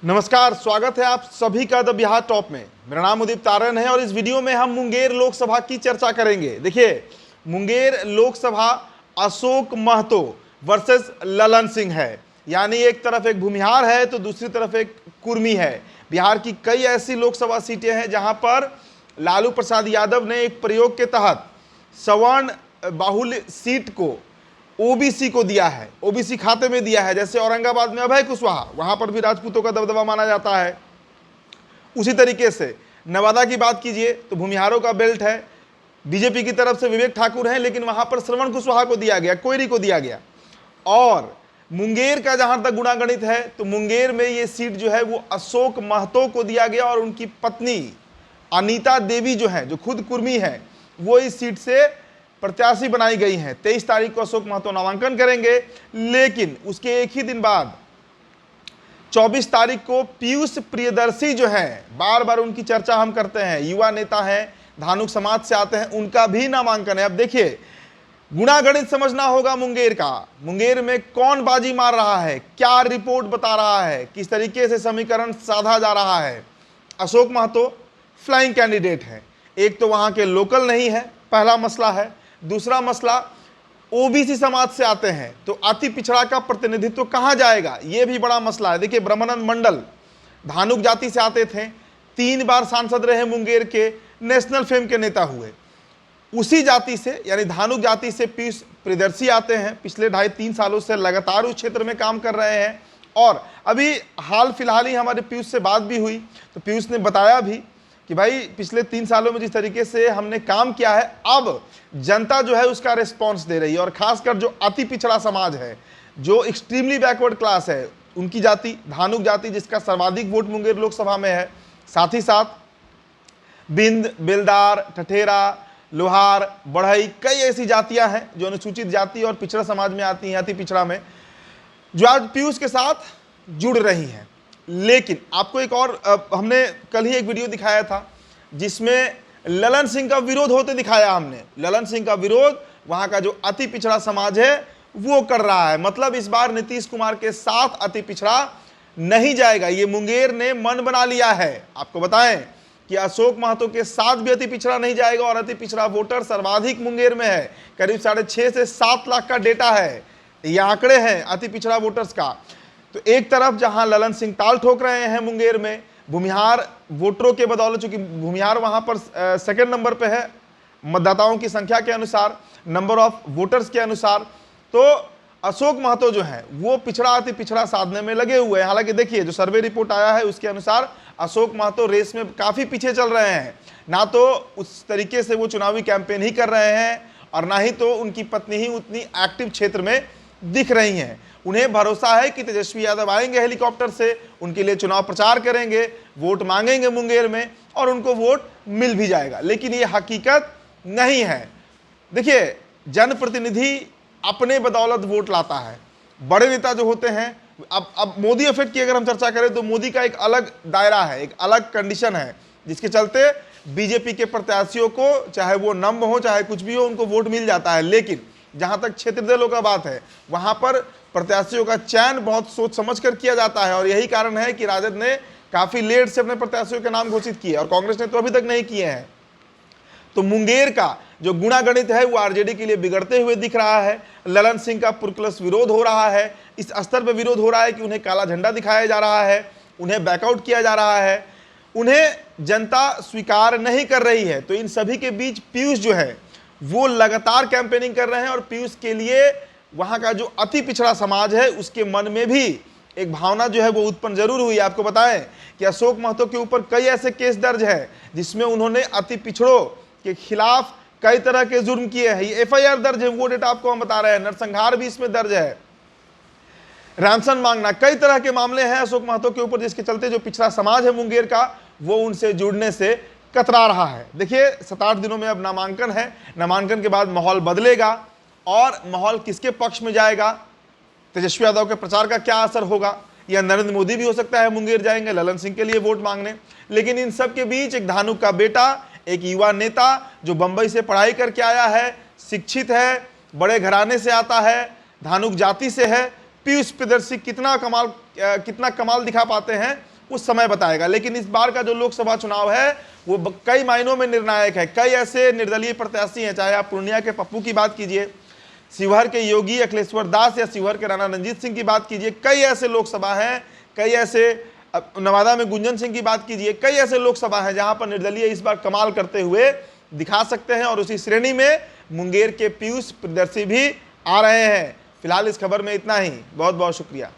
नमस्कार, स्वागत है आप सभी का द बिहार टॉप में। मेरा नाम उदित तारण है और इस वीडियो में हम मुंगेर लोकसभा की चर्चा करेंगे। देखिए, मुंगेर लोकसभा अशोक महतो वर्सेस ललन सिंह है, यानी एक तरफ एक भूमिहार है तो दूसरी तरफ एक कुर्मी है। बिहार की कई ऐसी लोकसभा सीटें हैं जहां पर लालू प्रसाद यादव ने एक प्रयोग के तहत सवर्ण बाहुल्य सीट को ओबीसी को दिया है, ओबीसी खाते में दिया है। जैसे औरंगाबाद में अभय कुशवाहा, वहां पर भी राजपूतों का दबदबा माना जाता है। उसी तरीके से नवादा की बात कीजिए तो भूमिहारों का बेल्ट है, बीजेपी की तरफ से विवेक ठाकुर हैं, लेकिन वहां पर श्रवण कुशवाहा को दिया गया, कोयरी को दिया गया। और मुंगेर का जहां तक गुणागणित है तो मुंगेर में ये सीट जो है वो अशोक महतो को दिया गया और उनकी पत्नी अनीता देवी जो है, जो खुद कुर्मी है, वो इस सीट से प्रत्याशी बनाई गई हैं। 23 तारीख को अशोक महतो नामांकन करेंगे, लेकिन उसके एक ही दिन बाद 24 तारीख को पीयूष प्रियदर्शी जो है, बार बार उनकी चर्चा हम करते हैं, युवा नेता हैं, धानुक समाज से आते हैं, उनका भी नामांकन है। अब देखिए, गुणागणित समझना होगा मुंगेर का। मुंगेर में कौन बाजी मार रहा है, क्या रिपोर्ट बता रहा है, किस तरीके से समीकरण साधा जा रहा है। अशोक महतो फ्लाइंग कैंडिडेट है। एक तो वहां के लोकल नहीं है, पहला मसला है। दूसरा मसला, ओबीसी समाज से आते हैं तो अति पिछड़ा का प्रतिनिधित्व कहां जाएगा, यह भी बड़ा मसला है। देखिए, ब्रह्मानंद मंडल धानुक जाति से आते थे, 3 बार सांसद रहे, मुंगेर के नेशनल फेम के नेता हुए। उसी जाति से यानी धानुक जाति से पीयूष प्रियदर्शी आते हैं, पिछले 2.5-3 सालों से लगातार उस क्षेत्र में काम कर रहे हैं। और अभी हाल फिलहाल ही हमारे पीयूष से बात भी हुई तो पीयूष ने बताया भी कि भाई पिछले 3 सालों में जिस तरीके से हमने काम किया है, अब जनता जो है उसका रिस्पॉन्स दे रही है। और खासकर जो अति पिछड़ा समाज है, जो एक्सट्रीमली बैकवर्ड क्लास है, उनकी जाति धानुक जाति, जिसका सर्वाधिक वोट मुंगेर लोकसभा में है, साथ ही साथ बिंद, बेलदार, ठठेरा, लोहार, बढ़ई, कई ऐसी जातियां हैं जो अनुसूचित जाति और पिछड़ा समाज में आती हैं, अति पिछड़ा में, जो आज पीयूष के साथ जुड़ रही हैं। लेकिन आपको एक और, हमने कल ही एक वीडियो दिखाया था जिसमें ललन सिंह का विरोध होते दिखाया हमने। ललन सिंह का विरोध वहां का जो अति पिछड़ा समाज है वो कर रहा है। मतलब इस बार नीतीश कुमार के साथ अति पिछड़ा नहीं जाएगा, ये मुंगेर ने मन बना लिया है। आपको बताएं कि अशोक महतो के साथ भी अति पिछड़ा नहीं जाएगा और अति पिछड़ा वोटर सर्वाधिक मुंगेर में है, करीब 6.5 से 7 लाख का डेटा है, ये आंकड़े हैं अति पिछड़ा वोटर्स का। तो एक तरफ जहां ललन सिंह ताल ठोक रहे हैं मुंगेर में भूमिहार वोटरों के बदौलत, चूंकि भूमिहार वहां पर सेकंड नंबर पे है मतदाताओं की संख्या के अनुसार, नंबर ऑफ वोटर्स के अनुसार, तो अशोक महतो जो है वो पिछड़ा अति पिछड़ा साधने में लगे हुए हैं। हालांकि देखिए, जो सर्वे रिपोर्ट आया है उसके अनुसार अशोक महतो रेस में काफी पीछे चल रहे हैं। ना तो उस तरीके से वो चुनावी कैंपेन ही कर रहे हैं और ना ही तो उनकी पत्नी ही उतनी एक्टिव क्षेत्र में दिख रही हैं। उन्हें भरोसा है कि तेजस्वी यादव आएंगे हेलीकॉप्टर से, उनके लिए चुनाव प्रचार करेंगे, वोट मांगेंगे मुंगेर में और उनको वोट मिल भी जाएगा। लेकिन ये हकीकत नहीं है। देखिए, जनप्रतिनिधि अपने बदौलत वोट लाता है। बड़े नेता जो होते हैं, अब मोदी इफेक्ट की अगर हम चर्चा करें तो मोदी का एक अलग दायरा है, एक अलग कंडीशन है, जिसके चलते बीजेपी के प्रत्याशियों को, चाहे वो नम्र हो चाहे कुछ भी हो, उनको वोट मिल जाता है। लेकिन जहां तक क्षेत्रीय दलों का बात है, वहां पर प्रत्याशियों का चयन बहुत सोच समझ कर किया जाता है। और यही कारण है कि राजद ने काफी लेट से अपने प्रत्याशियों के नाम घोषित किए और कांग्रेस ने तो अभी तक नहीं किए हैं। तो मुंगेर का जो गुणागणित है वो आरजेडी के लिए बिगड़ते हुए दिख रहा है। ललन सिंह का पुरक्लस विरोध हो रहा है, इस स्तर पर विरोध हो रहा है कि उन्हें काला झंडा दिखाया जा रहा है, उन्हें बैकआउट किया जा रहा है, उन्हें जनता स्वीकार नहीं कर रही है। तो इन सभी के बीच पीयूष जो है वो लगातार कैंपेनिंग कर रहे हैं और पीयूष के लिए वहां का जो अति पिछड़ा समाज है उसके मन में भी एक भावना जो है वो उत्पन्न जरूर हुई। आपको बताएं कि अशोक महतो के ऊपर कई ऐसे केस दर्ज है जिसमें उन्होंने अति पिछड़ों के खिलाफ कई तरह के जुर्म किए हैं। ये एफआईआर दर्ज है, वो डेटा आपको हम बता रहे हैं। नरसंहार भी इसमें दर्ज है, रैंसम मांगना, कई तरह के मामले हैं अशोक महतो के ऊपर, जिसके चलते जो पिछड़ा समाज है मुंगेर का वो उनसे जुड़ने से कतरा रहा है। देखिए, 7-8 दिनों में अब नामांकन है, नामांकन के बाद माहौल बदलेगा और माहौल किसके पक्ष में जाएगा, तेजस्वी यादव के प्रचार का क्या असर होगा, या नरेंद्र मोदी भी हो सकता है मुंगेर जाएंगे ललन सिंह के लिए वोट मांगने। लेकिन इन सब के बीच एक धानुक का बेटा, एक युवा नेता जो बंबई से पढ़ाई करके आया है, शिक्षित है, बड़े घराने से आता है, धानुक जाति से है, पीयूष प्रियदर्शी कितना कमाल दिखा पाते हैं उस समय बताएगा। लेकिन इस बार का जो लोकसभा चुनाव है वो कई मायनों में निर्णायक है। कई ऐसे निर्दलीय प्रत्याशी हैं, चाहे आप पूर्णिया के पप्पू की बात कीजिए, शिवहर के योगी अखिलेश्वर दास या शिवहर के राणा रणजीत सिंह की बात कीजिए, कई ऐसे लोकसभा हैं, कई ऐसे नवादा में गुंजन सिंह की बात कीजिए, कई ऐसे लोकसभा हैं जहां पर निर्दलीय इस बार कमाल करते हुए दिखा सकते हैं। और उसी श्रेणी में मुंगेर के पीयूष प्रियदर्शी भी आ रहे हैं। फिलहाल इस खबर में इतना ही। बहुत बहुत शुक्रिया।